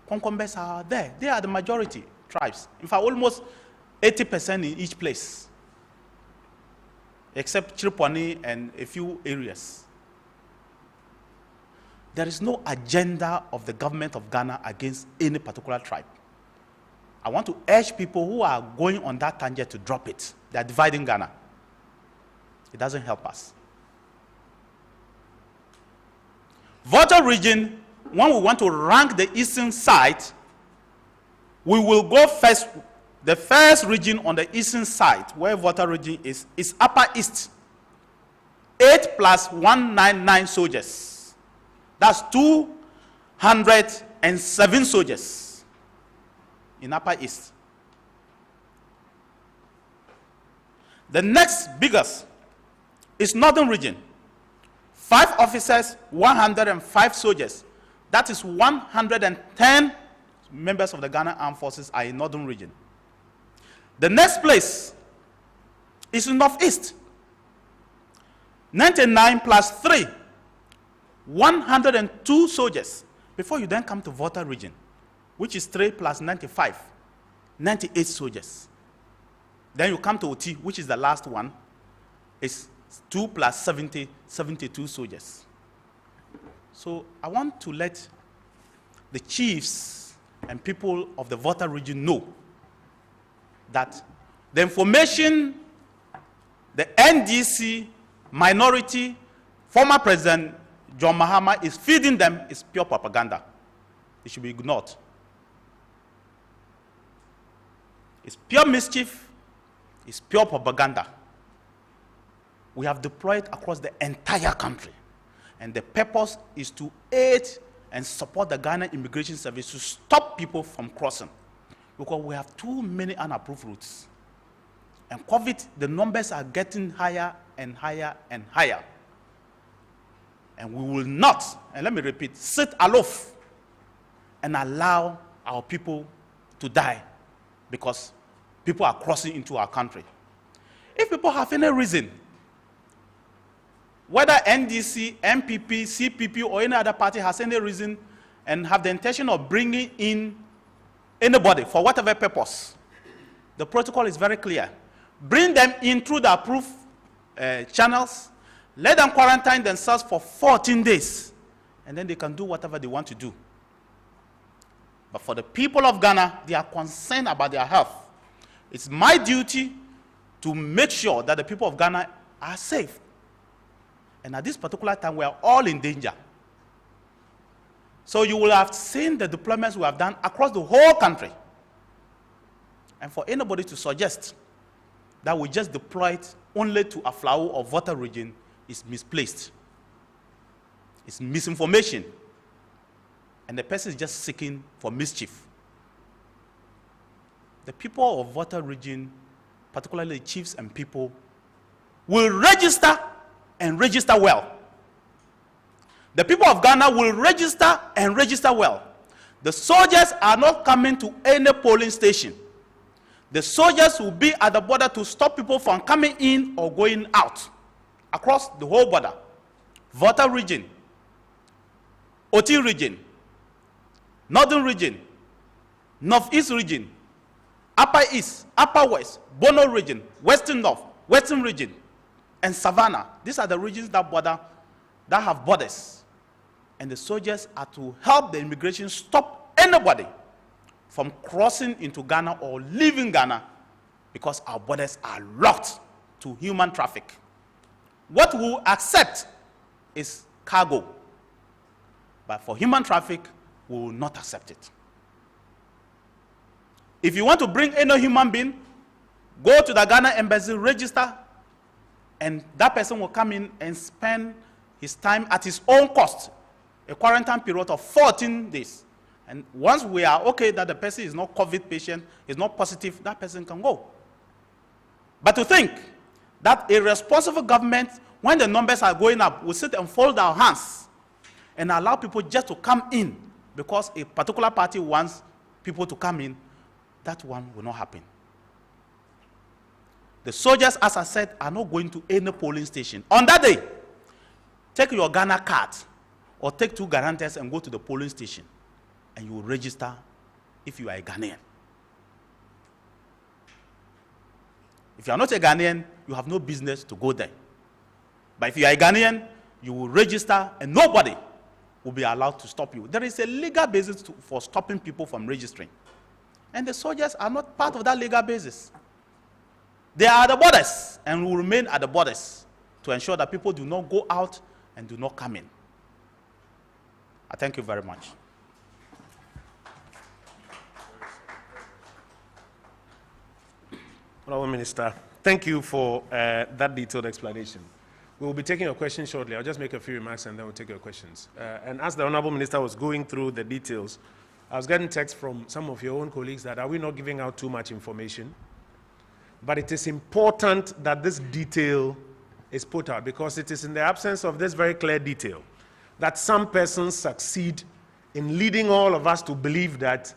Konkombes are there. They are the majority tribes. In fact, almost 80% in each place, except Chirpwani and a few areas. There is no agenda of the government of Ghana against any particular tribe. I want to urge people who are going on that tangent to drop it. They are dividing Ghana. It doesn't help us. Volta region, when we want to rank the eastern side, we will go first. The first region on the eastern side, where Volta region is Upper East. 8 plus 199 soldiers. That's 207 soldiers in Upper East. The next biggest is Northern region. 5 officers, 105 soldiers. That is 110 members of the Ghana Armed Forces are in Northern region. The next place is in Northeast. 99 plus 3, 102 soldiers. Before you then come to Volta region, which is 3 plus 95, 98 soldiers. Then you come to OT, which is the last one, is 2 plus 70, 72 soldiers. So I want to let the chiefs and people of the Volta region know that the information the NDC minority, former President John Mahama is feeding them is pure propaganda. It should be ignored. It's pure mischief. It's pure propaganda. We have deployed across the entire country. And the purpose is to aid and support the Ghana Immigration Service to stop people from crossing. Because we have too many unapproved routes. And COVID, the numbers are getting higher and higher and higher. And we will not, and let me repeat, sit aloof and allow our people to die because people are crossing into our country. If people have any reason, whether NDC, MPP, CPP, or any other party has any reason and have the intention of bringing in anybody for whatever purpose, the protocol is very clear. Bring them in through the approved channels, let them quarantine themselves for 14 days, and then they can do whatever they want to do. But for the people of Ghana, they are concerned about their health. It's my duty to make sure that the people of Ghana are safe. And at this particular time, we are all in danger. So you will have seen the deployments we have done across the whole country. And for anybody to suggest that we just deployed only to Aflao or Volta region is misplaced. It's misinformation. And the person is just seeking for mischief. The people of Volta region, particularly chiefs and people, will register and register well. The people of Ghana will register and register well. The soldiers are not coming to any polling station. The soldiers will be at the border to stop people from coming in or going out across the whole border. Volta region, OT region, Northern region, Northeast region, Upper East, Upper West, Bono region, Western North, Western region, and Savannah. These are the regions that have borders. And the soldiers are to help the immigration stop anybody from crossing into Ghana or leaving Ghana because our borders are locked to human traffic. What we will accept is cargo. But for human traffic, we will not accept it. If you want to bring any human being, go to the Ghana embassy, register, and that person will come in and spend his time at his own cost, a quarantine period of 14 days. And once we are okay that the person is not COVID patient, is not positive, that person can go. But to think that a responsible government, when the numbers are going up, will sit and fold our hands and allow people just to come in because a particular party wants people to come in, that one will not happen. The soldiers, as I said, are not going to any polling station. On that day, take your Ghana card or take 2 guarantors and go to the polling station and you will register if you are a Ghanaian. If you are not a Ghanaian, you have no business to go there. But if you are a Ghanaian, you will register and nobody will be allowed to stop you. There is a legal basis for stopping people from registering. And the soldiers are not part of that legal basis. They are at the borders and will remain at the borders to ensure that people do not go out and do not come in. I thank you very much. Honourable Minister, thank you for that detailed explanation. We will be taking your questions shortly. I'll just make a few remarks and then we'll take your questions. And as the Honourable Minister was going through the details, I was getting texts from some of your own colleagues that are we not giving out too much information? But it is important that this detail is put out because it is in the absence of this very clear detail that some persons succeed in leading all of us to believe that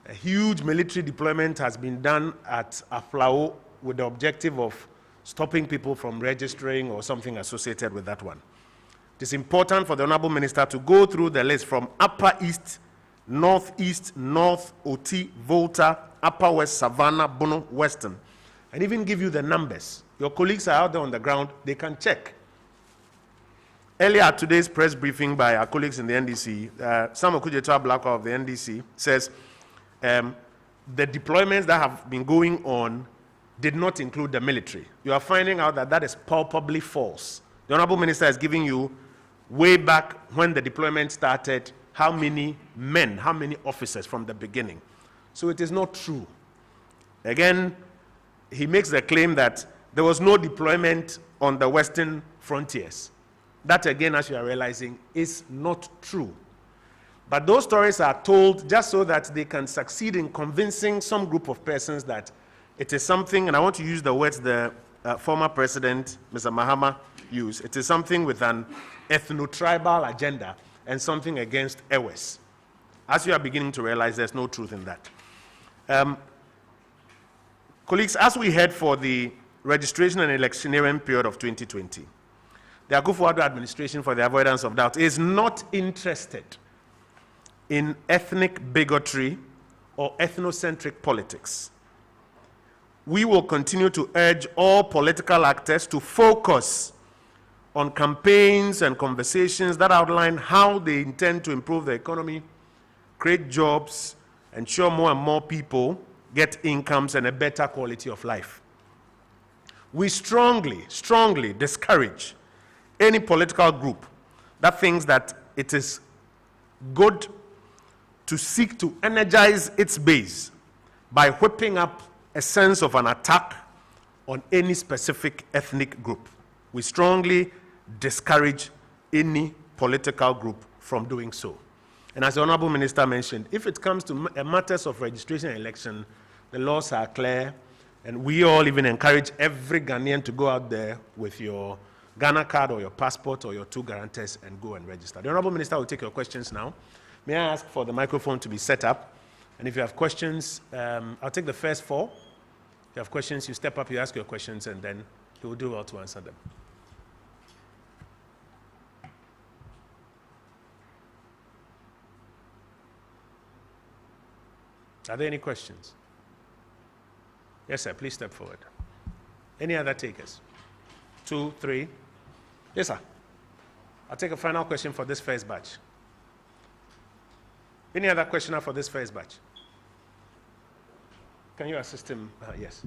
a huge military deployment has been done at Aflao with the objective of stopping people from registering or something associated with that one. It is important for the Honourable Minister to go through the list from Upper East, North East, North, Oti, Volta, Upper West, Savannah, Bono, Western, and even give you the numbers. Your colleagues are out there on the ground, they can check. Earlier at today's press briefing by our colleagues in the NDC, Samuel Kujetwa Blackwell of the NDC says the deployments that have been going on did not include the military. You are finding out that that is palpably false. The Honourable Minister is giving you way back when the deployment started, how many men, how many officers from the beginning. So it is not true. Again, he makes the claim that there was no deployment on the western frontiers. That again, as you are realizing, is not true. But those stories are told just so that they can succeed in convincing some group of persons that it is something, and I want to use the words the former president, Mr. Mahama, used. It is something with an ethno-tribal agenda and something against Ewes. As you are beginning to realize, there's no truth in that. Colleagues, as we head for the registration and electioneering period of 2020, the Akufo-Addo administration, for the avoidance of doubt, is not interested in ethnic bigotry or ethnocentric politics. We will continue to urge all political actors to focus on campaigns and conversations that outline how they intend to improve the economy, create jobs, ensure more and more people get incomes and a better quality of life. We strongly, strongly discourage any political group that thinks that it is good to seek to energize its base by whipping up a sense of an attack on any specific ethnic group. We strongly discourage any political group from doing so. And as the Honourable Minister mentioned, if it comes to matters of registration and election, the laws are clear, and we all even encourage every Ghanaian to go out there with your Ghana card or your passport or your 2 guarantors and go and register. The Honourable Minister will take your questions now. May I ask for the microphone to be set up? And if you have questions, I'll take the first 4. If you have questions, you step up, you ask your questions, and then he will do well to answer them. Are there any questions? Yes, sir, please step forward. Any other takers? 2, 3. Yes, sir. I'll take a final question for this first batch. Any other questioner for this first batch? Can you assist him? Yes.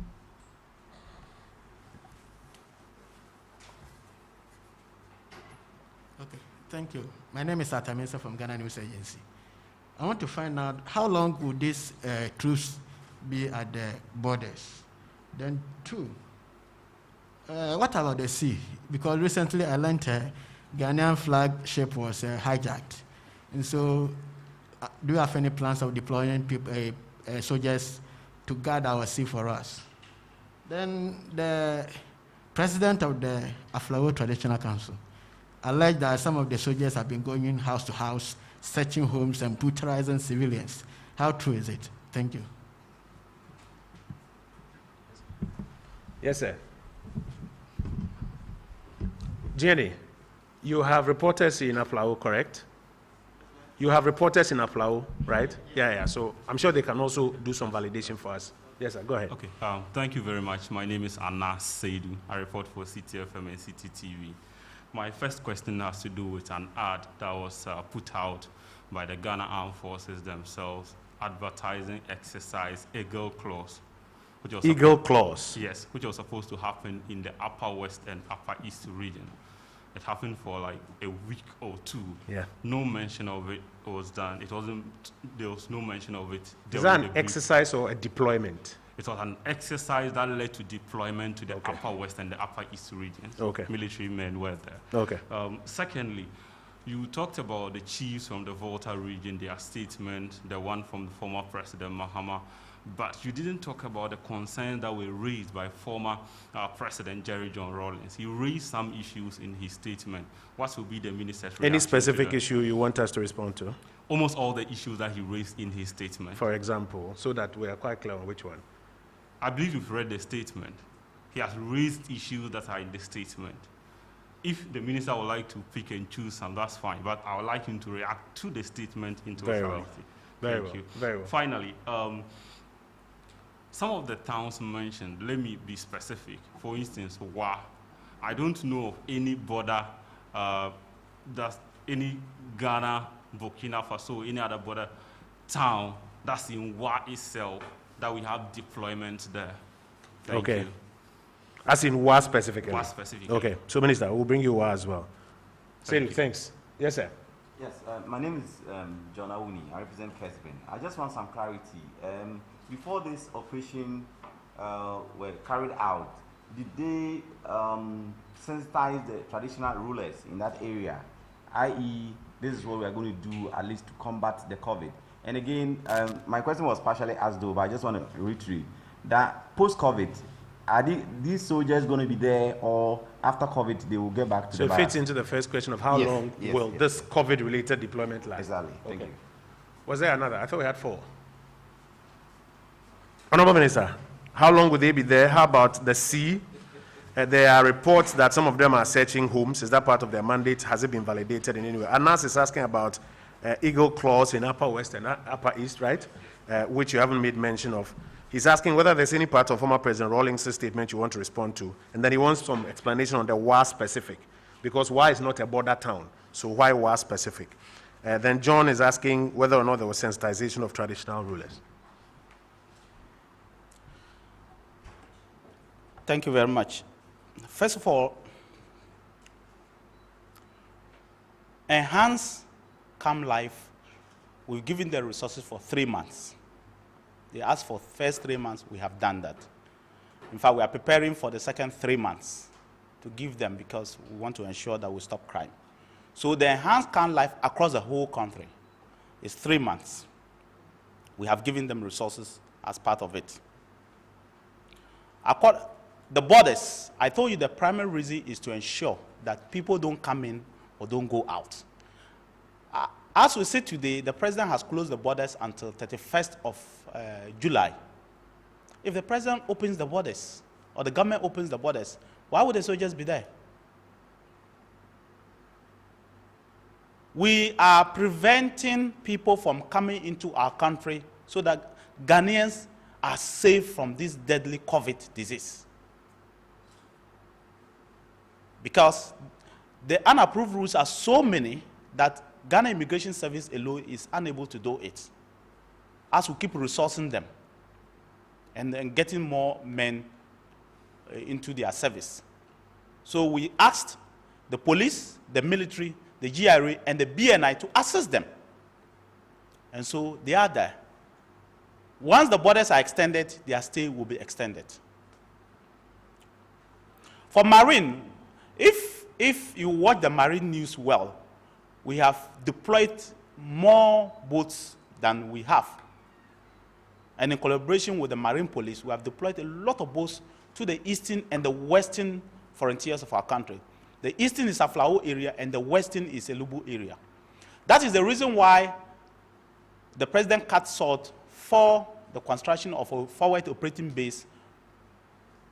Okay, thank you. My name is Atamesa from Ghana News Agency. I want to find out how long will this truce be at the borders? Then 2, what about the sea? Because recently I learned a Ghanaian flagship was hijacked. And so do you have any plans of deploying people, soldiers to guard our sea for us? Then the president of the Aflao Traditional Council alleged that some of the soldiers have been going in house to house, searching homes and brutalizing civilians. How true is it? Thank you. Yes, sir. Jenny, you have reporters in Aflao, correct? You have reporters in Aflao, right? Yeah. So I'm sure they can also do some validation for us. Yes, sir. Go ahead. Okay. Thank you very much. My name is Anas Seidu. I report for CTFM and CTTV. My first question has to do with an ad that was put out by the Ghana Armed Forces themselves, advertising exercise Eagle Claws. Eagle Claws? Yes, which was supposed to happen in the Upper West and Upper East region. It happened for like a week or two. Yeah. No mention of it was done. There was no mention of it. Is that an exercise or a deployment? It was an exercise that led to deployment to the Upper West and the Upper East regions. Okay. Military men were there. Okay. Secondly, you talked about the chiefs from the Volta region, their statement, the one from the former President Mahama, but you didn't talk about the concerns that were raised by former President Jerry John Rawlings. He raised some issues in his statement. What will be the minister's reaction? Any specific issue you want us to respond to? Almost all the issues that he raised in his statement. For example, so that we are quite clear on which one. I believe you've read the statement. He has raised issues that are in the statement. If the minister would like to pick and choose some, that's fine, but I would like him to react to the statement into totality. Very well. Finally, some of the towns mentioned, let me be specific. For instance, Wa. I don't know of any border, that's any Ghana, Burkina Faso, any other border town that's in Wa itself that we have deployment there. Thank you. As in Wa specifically? Wa specifically. Okay. So, Minister, we'll bring you Wa as well. Thanks. Yes, sir. Yes, my name is John Awuni. I represent Kesben. I just want some clarity. Before this operation were carried out, did they sensitize the traditional rulers in that area, i.e., this is what we are going to do at least to combat the COVID? And again, my question was partially asked though, but I just want to reiterate that post-COVID, are these soldiers going to be there, or after COVID they will get back to the So it fits into the first question of how long will this COVID-related deployment last? Exactly. Thank you. Was there another? I thought we had 4. Honorable Minister, how long will they be there? How about the sea? There are reports that some of them are searching homes. Is that part of their mandate? Has it been validated in any way? Anas is asking about Eagle Claws in Upper West and Upper East, right? Which you haven't made mention of. He's asking whether there's any part of former President Rawlings' statement you want to respond to. And then he wants some explanation on the WA specific, because WA is not a border town. So why WA specific? Then John is asking whether or not there was sensitization of traditional rulers. Thank you very much. First of all, Enhance Come Life, we've given the resources for 3 months. They asked for first 3 months, we have done that. In fact, we are preparing for the second 3 months to give them, because we want to ensure that we stop crime. So the Enhanced Come Life across the whole country is 3 months. We have given them resources as part of it. The borders, I told you the primary reason is to ensure that people don't come in or don't go out. As we say today, the president has closed the borders until 31st of July. If the president opens the borders, or the government opens the borders, why would the soldiers be there? We are preventing people from coming into our country so that Ghanaians are safe from this deadly COVID disease. Because the unapproved rules are so many that Ghana Immigration Service alone is unable to do it, as we keep resourcing them and getting more men into their service. So we asked the police, the military, the GRA, and the BNI to assist them. And so they are there. Once the borders are extended, their stay will be extended. For Marine, if you watch the Marine news well, we have deployed more boats than we have. And in collaboration with the Marine Police, we have deployed a lot of boats to the eastern and the western frontiers of our country. The eastern is Aflao area and the western is Elubu area. That is the reason why the president cut short for the construction of a forward operating base,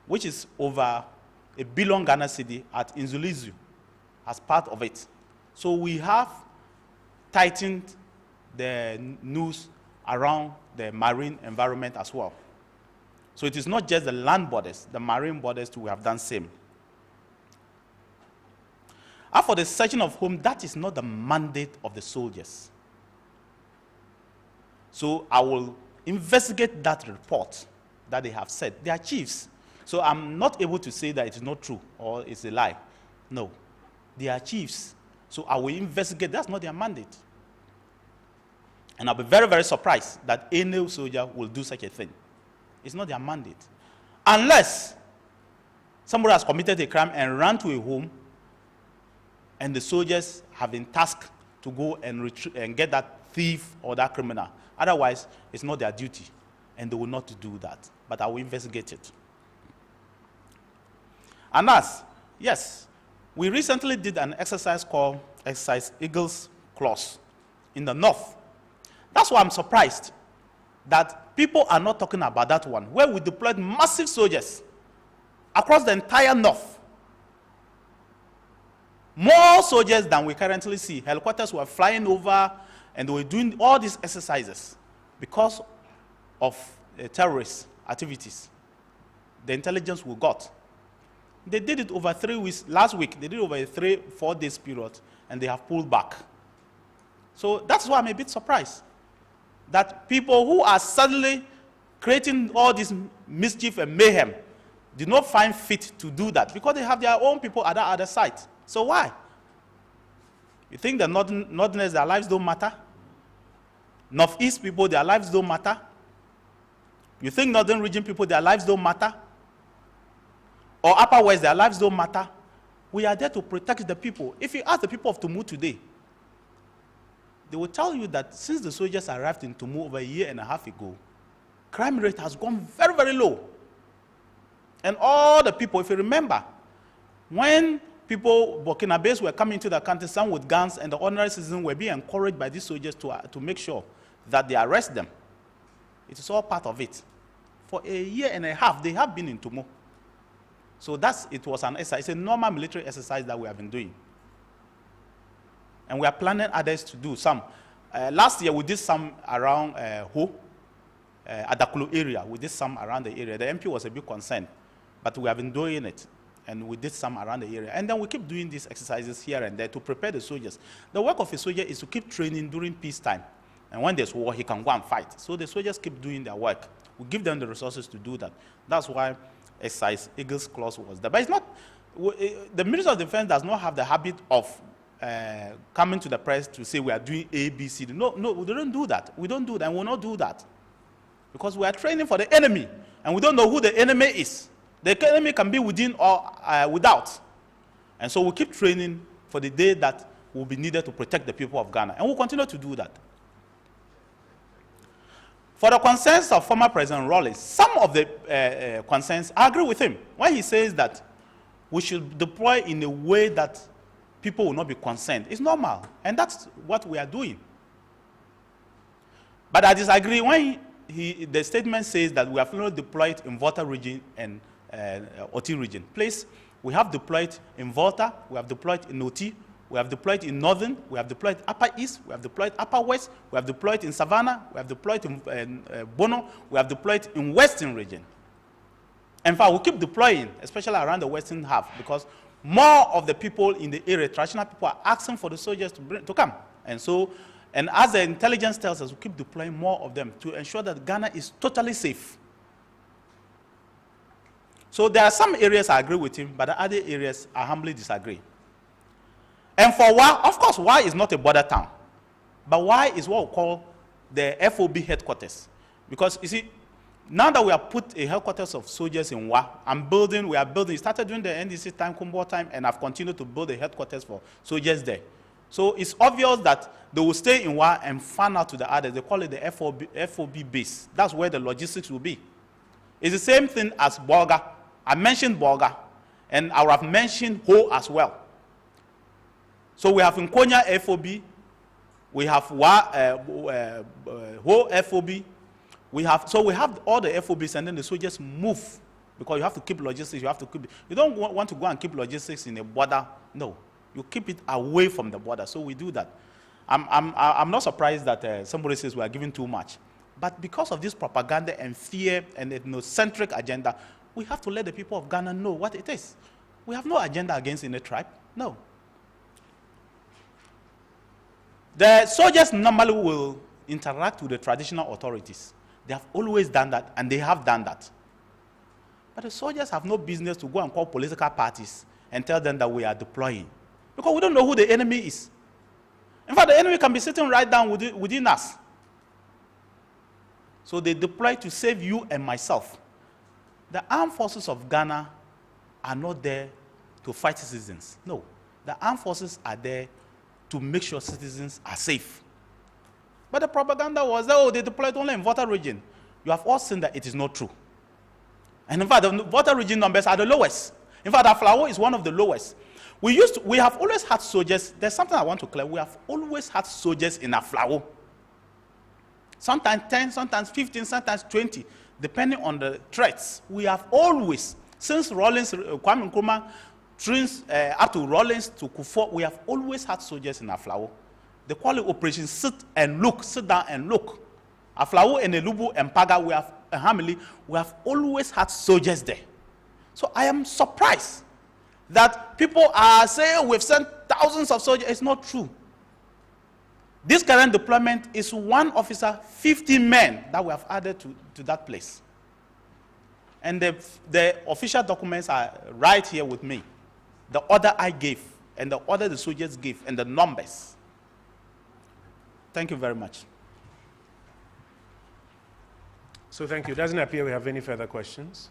which is over $1 billion Ghana cedi at Inzulizu as part of it. So we have tightened the news around the marine environment as well. So it is not just the land borders, the marine borders too, we have done same. As for the searching of home, that is not the mandate of the soldiers. So I will investigate that report that they have said. They are chiefs. So I'm not able to say that it is not true or it's a lie. No. They are chiefs. So I will investigate. That's not their mandate. And I'll be very, very surprised that any soldier will do such a thing. It's not their mandate. Unless somebody has committed a crime and ran to a home and the soldiers have been tasked to go and get that thief or that criminal. Otherwise, it's not their duty, and they will not do that. But I will investigate it. And yes, we recently did an exercise called Exercise Eagle's Claws in the north. That's why I'm surprised that people are not talking about that one, where we deployed massive soldiers across the entire north. More soldiers than we currently see. Helicopters were flying over and they were doing all these exercises because of terrorist activities. The intelligence we got. They did it over 3 weeks. Last week, they did it over a 3-4 days period, and they have pulled back. So that's why I'm a bit surprised that people who are suddenly creating all this mischief and mayhem did not find fit to do that because they have their own people at the other side. So why? You think the Northerners, their lives don't matter? Northeast people, their lives don't matter? You think Northern region people, their lives don't matter? Or Upper West, their lives don't matter? We are there to protect the people. If you ask the people of Tumu today, they will tell you that since the soldiers arrived in Tumu over 1.5 years ago, crime rate has gone very, very low. And all the people, if you remember, when people, Burkinabés, were coming to the country, some with guns, and the ordinary citizens were being encouraged by these soldiers to make sure that they arrest them. It is all part of it. For 1.5 years, they have been in Tumu. So it was an exercise. It's a normal military exercise that we have been doing. And we are planning others to do some. Last year, we did some around Adakulu area. We did some around the area. The MP was a bit concerned, but we have been doing it. And we did some around the area. And then we keep doing these exercises here and there to prepare the soldiers. The work of a soldier is to keep training during peacetime. And when there's war, he can go and fight. So the soldiers keep doing their work. We give them the resources to do that. That's why Exercise Eagle's Claws was there. But it's not, the Ministry of Defense does not have the habit of coming to the press to say we are doing A, B, C. No, we don't do that. We don't do that, and we will not do that. Because we are training for the enemy, and we don't know who the enemy is. The enemy can be within or without. And so we keep training for the day that will be needed to protect the people of Ghana. And we'll continue to do that. For the concerns of former President Rawlings, some of the concerns, I agree with him when he says that we should deploy in a way that people will not be concerned. It's normal, and that's what we are doing. But I disagree when the statement says that we have not deployed in Volta region and Oti region. Please, we have deployed in Volta, we have deployed in Oti, we have deployed in Northern, we have deployed Upper East, we have deployed Upper West, we have deployed in Savannah, we have deployed in Bono, we have deployed in Western region. In fact, we keep deploying, especially around the Western half, because more of the people in the area, traditional people, are asking for the soldiers to come. And so, and as the intelligence tells us, we keep deploying more of them to ensure that Ghana is totally safe. So there are some areas I agree with him, but the other areas I humbly disagree. And for Wa, of course, Wa is not a border town. But Wa is what we call the FOB headquarters. Because, you see, now that we have put a headquarters of soldiers in Wa, we are building, started during the NDC time, Kumbo time, and I've continued to build a headquarters for soldiers there. So it's obvious that they will stay in Wa and fan out to the others. They call it the FOB base. That's where the logistics will be. It's the same thing as Bolga. I mentioned Bolga, and I have mentioned Ho as well. So we have Nkonya FOB, we have Ho FOB, we have all the FOBs, and then the soldiers move because you have to keep logistics. You don't want to go and keep logistics in a border. No, you keep it away from the border. So we do that. I'm not surprised that somebody says we are giving too much. But because of this propaganda and fear and ethnocentric agenda, we have to let the people of Ghana know what it is. We have no agenda against any tribe. No. The soldiers normally will interact with the traditional authorities. They have always done that, and they have done that. But the soldiers have no business to go and call political parties and tell them that we are deploying, because we don't know who the enemy is. In fact, the enemy can be sitting right down within us. So they deploy to save you and myself. The armed forces of Ghana are not there to fight citizens. No. The armed forces are there to make sure citizens are safe. But the propaganda was that, oh, they deployed only in Volta region. You have all seen that it is not true. And in fact, the Volta region numbers are the lowest. In fact, Aflao is one of the lowest. We have always had soldiers. There's something I want to clear. We have always had soldiers in Aflao. Sometimes 10, sometimes 15, sometimes 20, depending on the threats. We have always, since Rawlings, Kwame Nkrumah, up to Rawlings to Kufuor, we have always had soldiers in Aflao. The quality operation sit down and look. Aflao and Elubu and Paga, we have always had soldiers there. So I am surprised that people are saying we've sent thousands of soldiers. It's not true. This current deployment is 1 officer, 50 men that we have added to that place. And the official documents are right here with me. The order I gave, and the order the soldiers gave, and the numbers. Thank you very much. So thank you. Doesn't appear we have any further questions.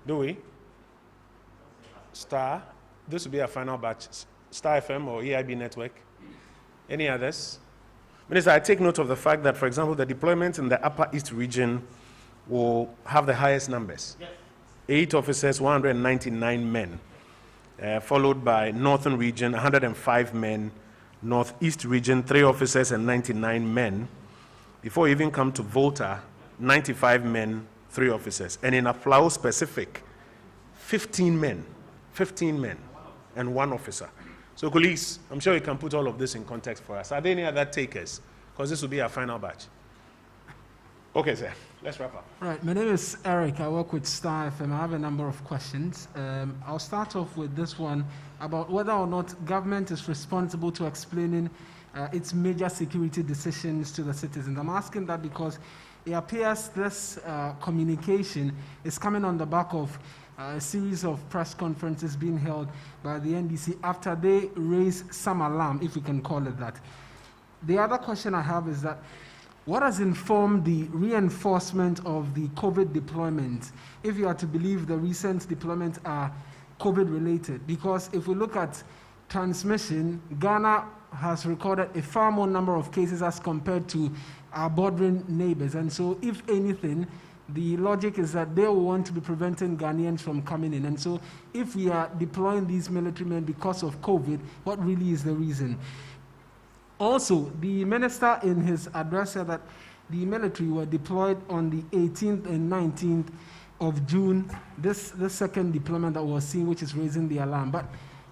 Do we? Star. This will be our final batch. Star FM or EIB network. Any others? Minister, I take note of the fact that, for example, the deployment in the Upper East region will have the highest numbers. Yes. 8 officers, 199 men. Followed by Northern region, 105 men. Northeast region, 3 officers and 99 men. Before you even come to Volta, 95 men, 3 officers. And in Aflao specific, 15 men and 1 officer. So colleagues, I'm sure you can put all of this in context for us. Are there any other takers? Because this will be our final batch. Okay, sir. Let's wrap up. Right. My name is Eric. I work with Star FM. I have a number of questions. I'll start off with this one about whether or not government is responsible to explaining its major security decisions to the citizens. I'm asking that because it appears this communication is coming on the back of a series of press conferences being held by the NDC after they raised some alarm, if we can call it that. The other question I have is that what has informed the reinforcement of the COVID deployment, if you are to believe the recent deployments are COVID related? Because if we look at transmission, Ghana has recorded a far more number of cases as compared to our bordering neighbors. And so if anything, the logic is that they will want to be preventing Ghanaians from coming in. And so if we are deploying these military men because of COVID, what really is the reason? Also, the minister in his address said that the military were deployed on the 18th and 19th of June, this second deployment that was seen, which is raising the alarm. But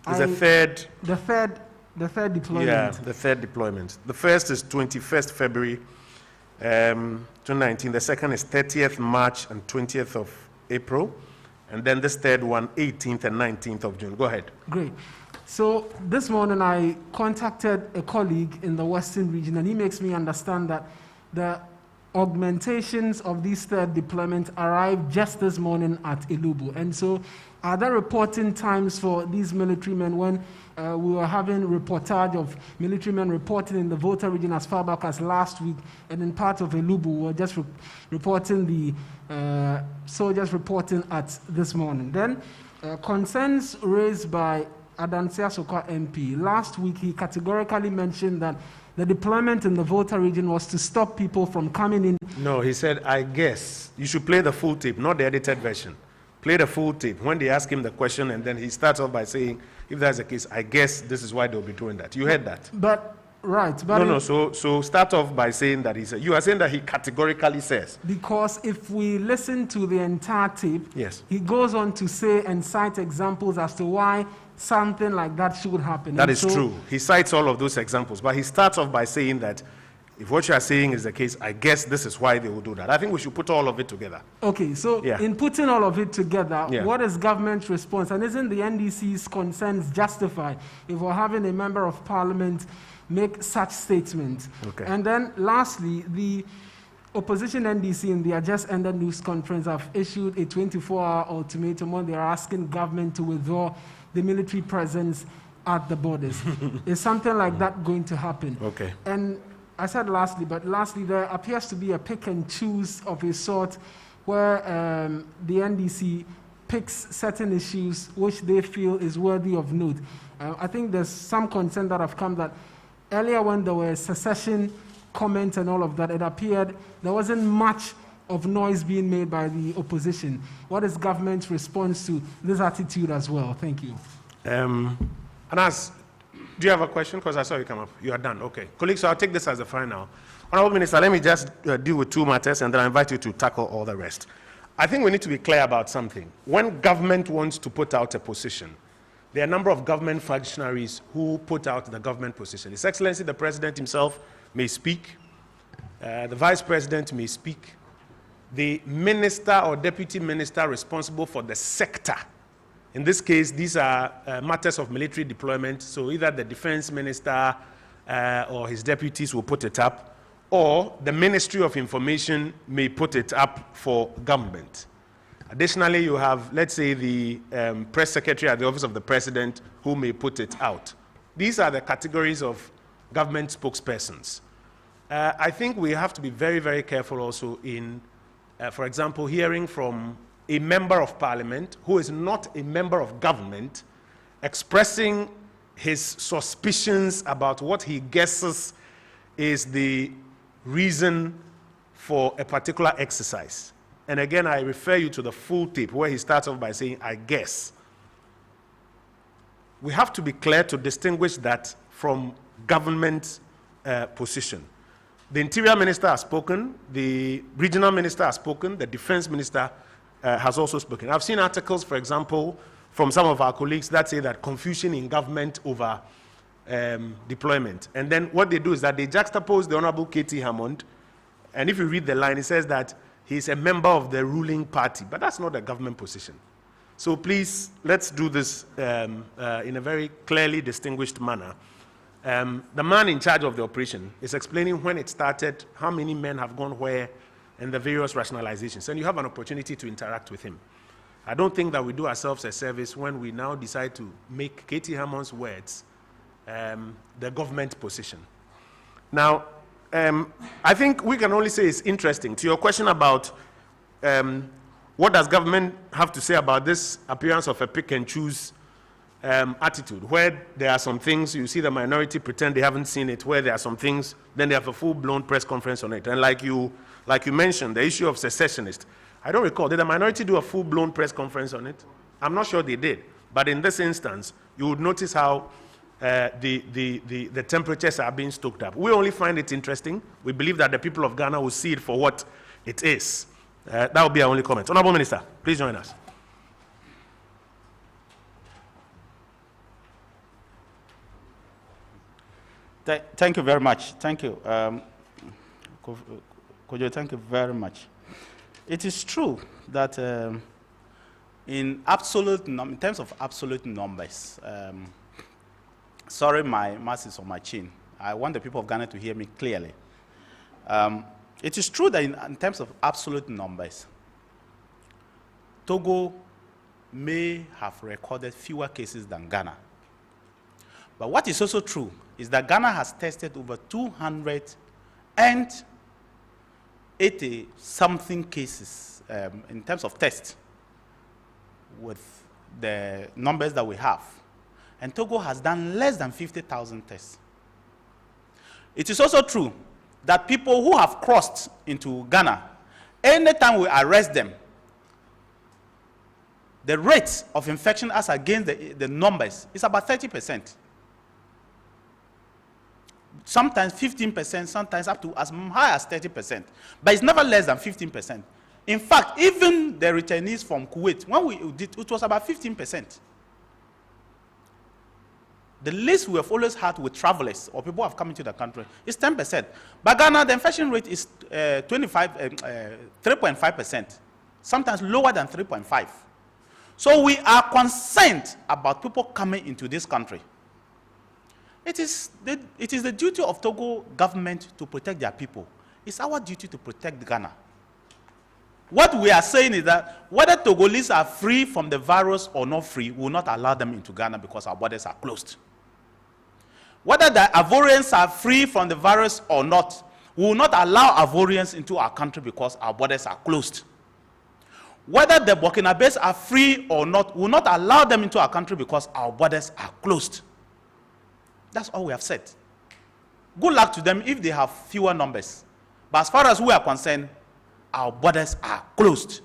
the third deployment. Yeah, the third deployment. The first is 21st February 2019. The second is 30th March and 20th of April. And then this third one, 18th and 19th of June. Go ahead. Great. So this morning I contacted a colleague in the Western region, and he makes me understand that the augmentations of these third deployments arrived just this morning at Elubu. And so are there reporting times for these military men when we were having reportage of military men reporting in the Volta region as far back as last week, and in part of Elubu we were just reporting the soldiers reporting at this morning. Then concerns raised by Adansia Sokwa MP. Last week, he categorically mentioned that the deployment in the Volta region was to stop people from coming in. No, he said, I guess. You should play the full tape, not the edited version. Play the full tape. When they ask him the question, and then he starts off by saying, if that's the case, I guess this is why they'll be doing that. You heard that? But so start off by saying that he said, you are saying that he categorically says. Because if we listen to the entire tape, yes, he goes on to say and cite examples as to why something like that should happen. That And is so- true. He cites all of those examples, but he starts off by saying that if what you are saying is the case, I guess this is why they will do that. I think we should put all of it together. Okay, so Yeah. in putting all of it together, Yeah. what is government's response? And isn't the NDC's concerns justified if we're having a member of parliament make such statements? Okay. And then lastly, the opposition NDC in their just ended news conference have issued a 24-hour ultimatum when they are asking government to withdraw the military presence at the borders. Is something like that going to happen? Okay. And I said lastly, but lastly, there appears to be a pick and choose of a sort where the NDC picks certain issues which they feel is worthy of note. I think there's some concern that have come that earlier when there were secession comments and all of that, it appeared there wasn't much of noise being made by the opposition. What is government's response to this attitude as well? Thank you. Anas, do you have a question? Because I saw you come up. You are done. Okay. Colleagues, so I'll take this as the final. Honorable Minister, let me just deal with two matters and then I invite you to tackle all the rest. I think we need to be clear about something. When government wants to put out a position, there are a number of government functionaries who put out the government position. His Excellency, the President himself may speak. The Vice President may speak. The Minister or Deputy Minister responsible for the sector. In this case, these are matters of military deployment, so either the Defense Minister or his deputies will put it up, or the Ministry of Information may put it up for government. Additionally, you have, let's say, the Press Secretary at the Office of the President who may put it out. These are the categories of government spokespersons. I think we have to be very, very careful also in, for example, hearing from a member of parliament who is not a member of government expressing his suspicions about what he guesses is the reason for a particular exercise. And again, I refer you to the full tape where he starts off by saying, I guess. We have to be clear to distinguish that from government position. The Interior Minister has spoken, the Regional Minister has spoken, the Defense Minister has also spoken. I've seen articles, for example, from some of our colleagues that say that confusion in government over deployment. And then what they do is that they juxtapose the Honorable K.T. Hammond, and if you read the line, it says that he's a member of the ruling party, but that's not a government position. So please, let's do this in a very clearly distinguished manner. The man in charge of the operation is explaining when it started, how many men have gone where, and the various rationalizations, and you have an opportunity to interact with him. I don't think that we do ourselves a service when we now decide to make K.T. Hammond's words the government position. Now, I think we can only say it's interesting. To your question about what does government have to say about this appearance of a pick and choose attitude, where there are some things, you see the minority pretend they haven't seen it, where there are some things, then they have a full-blown press conference on it. And like you mentioned, the issue of secessionist, I don't recall, did the minority do a full-blown press conference on it? I'm not sure they did. But in this instance, you would notice how the temperatures are being stoked up. We only find it interesting. We believe that the people of Ghana will see it for what it is. That will be our only comment. Honorable Minister, please join us. Thank you very much. Thank you. Kojo, thank you very much. It is true that in terms of absolute numbers, sorry, my mask is on my chin. I want the people of Ghana to hear me clearly. It is true that in terms of absolute numbers, Togo may have recorded fewer cases than Ghana. But what is also true is that Ghana has tested over 280-something cases in terms of tests with the numbers that we have. And Togo has done less than 50,000 tests. It is also true that people who have crossed into Ghana, anytime we arrest them, the rate of infection as against the numbers is about 30%. Sometimes 15%, sometimes up to as high as 30%. But it's never less than 15%. In fact, even the returnees from Kuwait, when we did, it was about 15%. The least we have always had with travelers or people who have come into the country is 10%. But Ghana, the infection rate is 3.5%, sometimes lower than 3.5. So we are concerned about people coming into this country. It is the duty of Togo government to protect their people. It's our duty to protect Ghana. What we are saying is that whether Togolese are free from the virus or not free, we will not allow them into Ghana because our borders are closed. Whether the Ivorians are free from the virus or not, we will not allow Ivorians into our country because our borders are closed. Whether the Burkinabes are free or not, we will not allow them into our country because our borders are closed. That's all we have said. Good luck to them if they have fewer numbers. But as far as we are concerned, our borders are closed.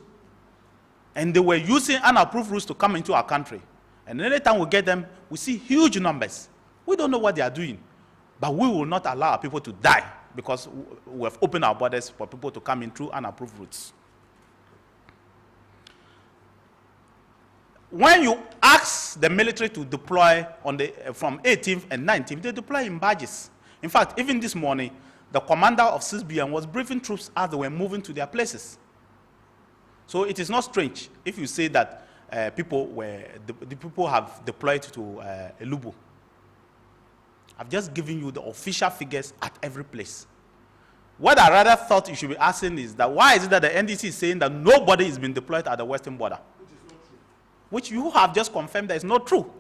And they were using unapproved routes to come into our country. And any time we get them, we see huge numbers. We don't know what they are doing. But we will not allow our people to die because we have opened our borders for people to come in through unapproved routes. When you ask the military to deploy from 18th and 19th, they deploy in barges. In fact, even this morning, the commander of 6BN was briefing troops as they were moving to their places. So it is not strange if you say that the people have deployed to Elubu. I've just given you the official figures at every place. What I rather thought you should be asking is that why is it that the NDC is saying that nobody is being deployed at the western border? Which you have just confirmed that is not true.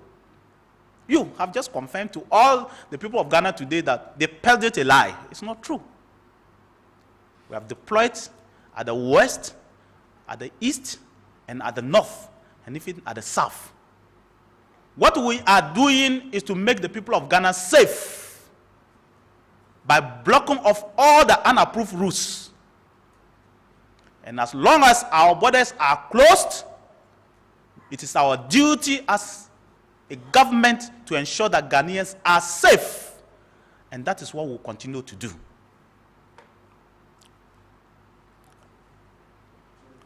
You have just confirmed to all the people of Ghana today that they peddled a lie. It's not true. We have deployed at the west, at the east, and at the north, and even at the south. What we are doing is to make the people of Ghana safe by blocking off all the unapproved routes. And as long as our borders are closed, it is our duty as a government to ensure that Ghanaians are safe. And that is what we'll continue to do.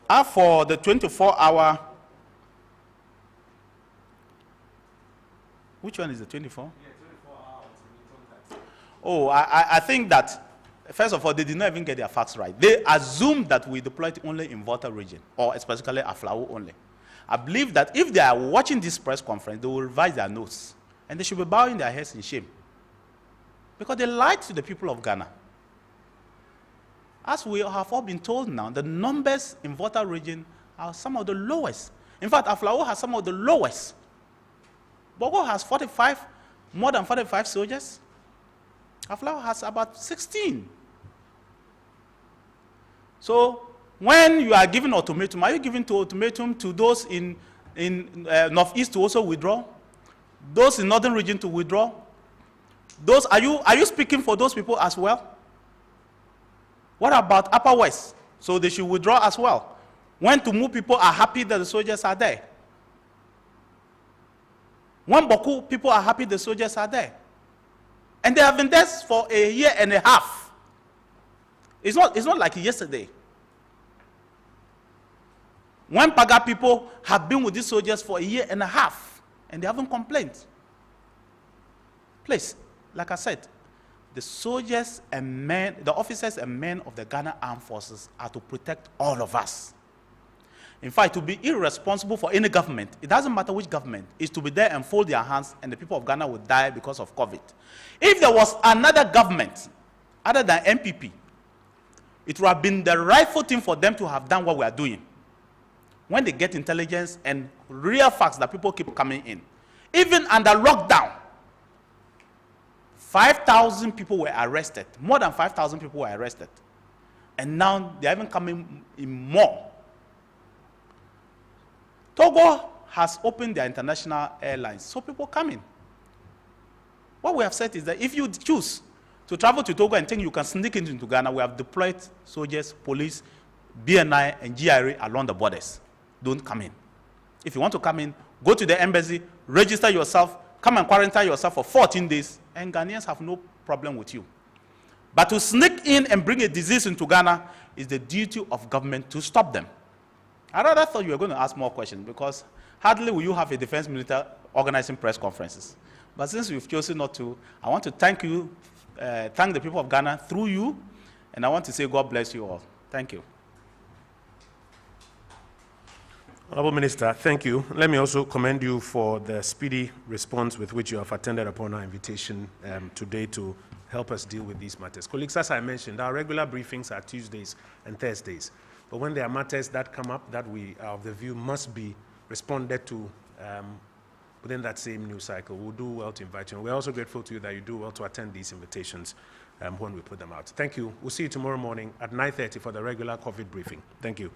As for the 24-hour, which one is the 24? Yeah, 24 hours. Oh, I think that, first of all, they did not even get their facts right. They assumed that we deployed only in Volta region, or specifically Aflao only. I believe that if they are watching this press conference, they will revise their notes. And they should be bowing their heads in shame. Because they lied to the people of Ghana. As we have all been told now, the numbers in Volta region are some of the lowest. In fact, Aflao has some of the lowest. Bogo has more than 45 soldiers. Aflao has about 16. So, when you are giving ultimatum, are you giving ultimatum to those in northeast to also withdraw? Those in northern region to withdraw? Are you speaking for those people as well? What about upper west? So they should withdraw as well. When Tumu people are happy that the soldiers are there. When Boku people are happy the soldiers are there. And they have been there for a year and a half. It's not like yesterday. When Paga people have been with these soldiers for a year and a half, and they haven't complained. Please, like I said, the soldiers and men, the officers and men of the Ghana Armed Forces are to protect all of us. In fact, to be irresponsible for any government, it doesn't matter which government, is to be there and fold their hands and the people of Ghana would die because of COVID. If there was another government other than MPP, it would have been the rightful thing for them to have done what we are doing. When they get intelligence and real facts that people keep coming in. Even under lockdown, 5,000 people were arrested. More than 5,000 people were arrested. And now they are even coming in more. Togo has opened their international airlines, so people come in. What we have said is that if you choose to travel to Togo and think you can sneak into Ghana, we have deployed soldiers, police, BNI, and GRA along the borders. Don't come in. If you want to come in, go to the embassy, register yourself, come and quarantine yourself for 14 days, and Ghanaians have no problem with you. But to sneak in and bring a disease into Ghana is the duty of government to stop them. I rather thought you were going to ask more questions because hardly will you have a defense minister organizing press conferences. But since we've chosen not to, I want to thank you, thank the people of Ghana through you, and I want to say God bless you all. Thank you. Honorable Minister, thank you. Let me also commend you for the speedy response with which you have attended upon our invitation today to help us deal with these matters. Colleagues, as I mentioned, our regular briefings are Tuesdays and Thursdays. But when there are matters that come up that we are of the view must be responded to within that same news cycle, we'll do well to invite you. And we're also grateful to you that you do well to attend these invitations when we put them out. Thank you. We'll see you tomorrow morning at 9:30 for the regular COVID briefing. Thank you.